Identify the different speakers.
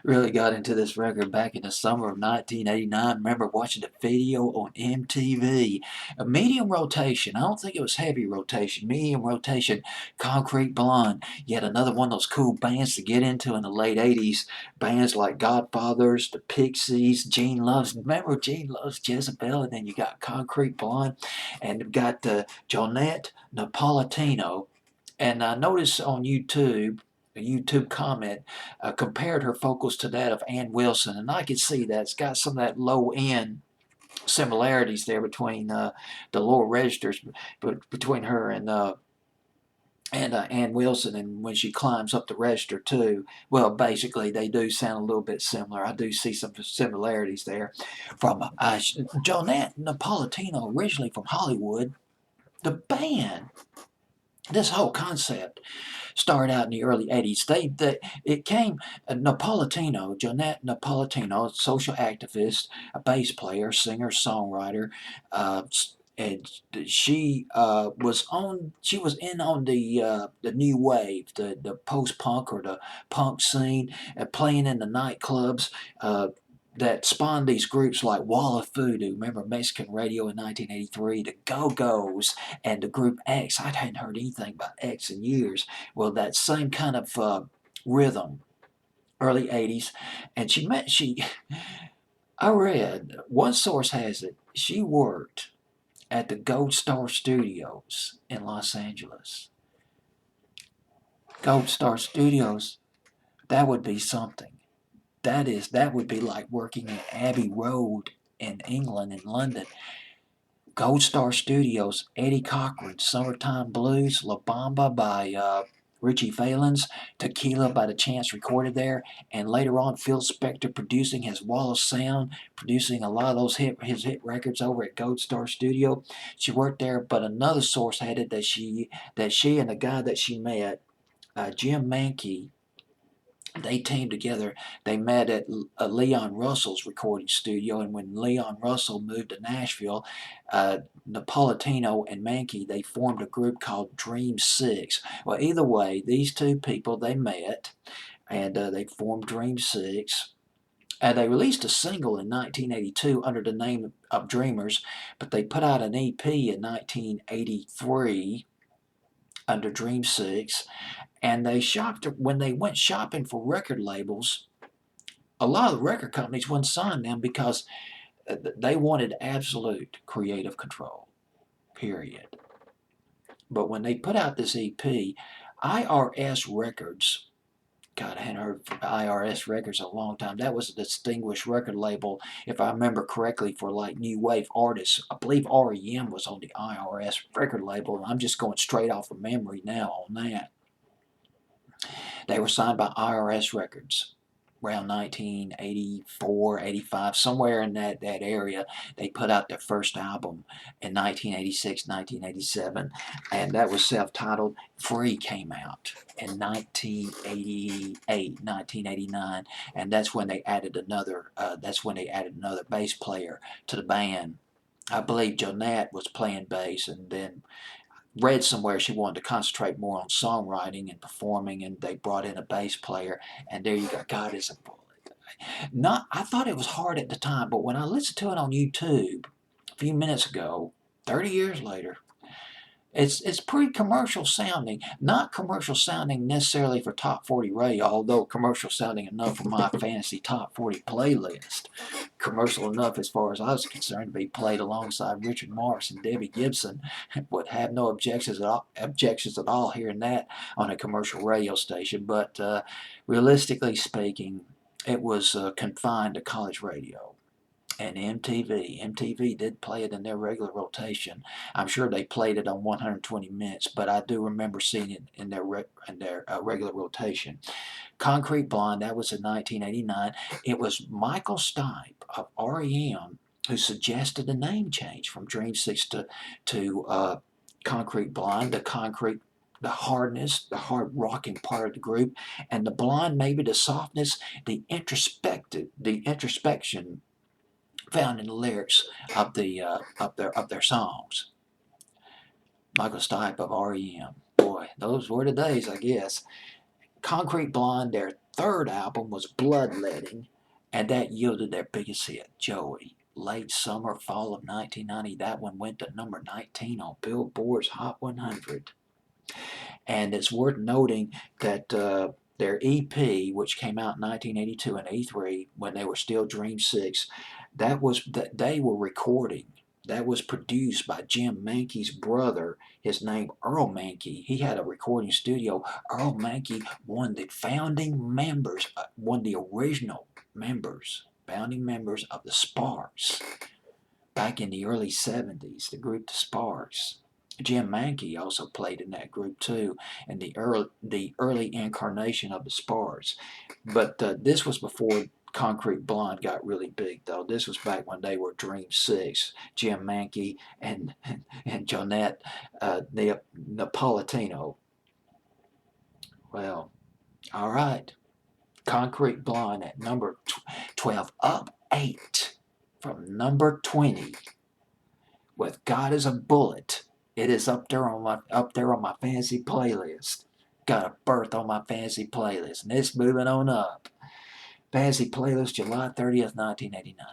Speaker 1: Really got into this record back in the summer of 1989. Remember watching the video on MTV. A medium rotation. I don't think it was heavy rotation. Medium rotation. Concrete Blonde. Yet another one of those cool bands to get into in the late 80s. Bands like Godfathers, the Pixies, Gene Loves. Remember Gene Loves Jezebel? And then you got Concrete Blonde. And you've got Jonette Napolitano. And I noticed on YouTube, a YouTube comment compared her vocals to that of Ann Wilson, and I could see that it's got some of that low end similarities there between the lower registers, but between her and Ann Wilson, and when she climbs up the register too. Well, basically they do sound a little bit similar. I do see some similarities there. From Jonette Napolitano, originally from Hollywood, the band. This whole concept started out in the early 80s. It came, Napolitano, Jeanette Napolitano, a social activist, a bass player, singer, songwriter, uh, and she was in on the new wave, the post punk or the punk scene, playing in the nightclubs. That spawned these groups like Wall of Voodoo, remember Mexican radio in 1983, the Go-Go's, and the group X. I hadn't heard anything about X in years. Well, that same kind of rhythm, early 80s. And I read, one source has it, she worked at the Gold Star Studios in Los Angeles. Gold Star Studios, that would be something. That would be like working at Abbey Road in England, in London. Gold Star Studios, Eddie Cochran, Summertime Blues, La Bamba by Richie Valens, Tequila by the Chance recorded there, and later on Phil Spector producing his Wall of Sound, producing a lot of his hit records over at Gold Star Studio. She worked there, but another source had it that she and the guy that she met, Jim Mankey, they teamed together. They met at Leon Russell's recording studio, and when Leon Russell moved to Nashville, Napolitano and Mankey, they formed a group called Dream Six. Well, either way, these two people, they met, and they formed Dream Six. And they released a single in 1982 under the name of Dreamers, but they put out an EP in 1983 under Dream Six, and they shopped when they went shopping for record labels. A lot of the record companies wouldn't sign them because they wanted absolute creative control. Period. But when they put out this EP, IRS Records. God, I hadn't heard from IRS Records in a long time. That was a distinguished record label, if I remember correctly, for like new wave artists. I believe REM was on the IRS record label, and I'm just going straight off of memory now on that. They were signed by IRS Records around 1984, 85, somewhere in that area. They put out their first album in 1986, 1987, and that was self-titled. Free came out in 1988, 1989, and that's when they added another bass player to the band. I believe Jonette was playing bass, and then read somewhere she wanted to concentrate more on songwriting and performing, and they brought in a bass player, and there you go. God is a bullet. Not, I thought it was hard at the time, but when I listened to it on YouTube a few minutes ago, 30 years later, it's pretty commercial sounding. Not commercial sounding necessarily for top 40 radio, although commercial sounding enough for my fantasy top 40 playlist. Commercial enough as far as I was concerned to be played alongside Richard Marx and Debbie Gibson. Would have no objections at all hearing that on a commercial radio station. But realistically speaking, it was confined to college radio and MTV. MTV did play it in their regular rotation. I'm sure they played it on 120 minutes, but I do remember seeing it in their regular rotation. Concrete Blonde, that was in 1989. It was Michael Stipe of REM who suggested a name change from Dream Six to Concrete Blonde. The hardness, the hard rocking part of the group, and the blonde, maybe the softness, the introspection found in the lyrics of their songs. Michael Stipe of REM. Boy, those were the days, I guess. Concrete Blonde, their third album was Bloodletting, and that yielded their biggest hit, Joey. Late summer, fall of 1990, that one went to number 19 on Billboard's Hot 100. And it's worth noting that their EP, which came out in 1982 and 83, when they were still Dream Six, that they were recording. That was produced by Jim Mankey's brother, his name Earl Mankey. He had a recording studio. Earl Mankey, one the original members, founding members of the Sparks back in the early 70s, the group The Sparks. Jim Mankey also played in that group too, and the early incarnation of the Sparks. But this was before Concrete Blonde got really big, though. This was back when they were Dream Six, Jim Mankey and Jonette Napolitano. Well, all right. Concrete Blonde at number 12, up 8 from number 20 with God is a Bullet. It is up there on my fancy playlist. Got a berth on my fancy playlist, and it's moving on up. Fancy playlist, July 30th, 1989.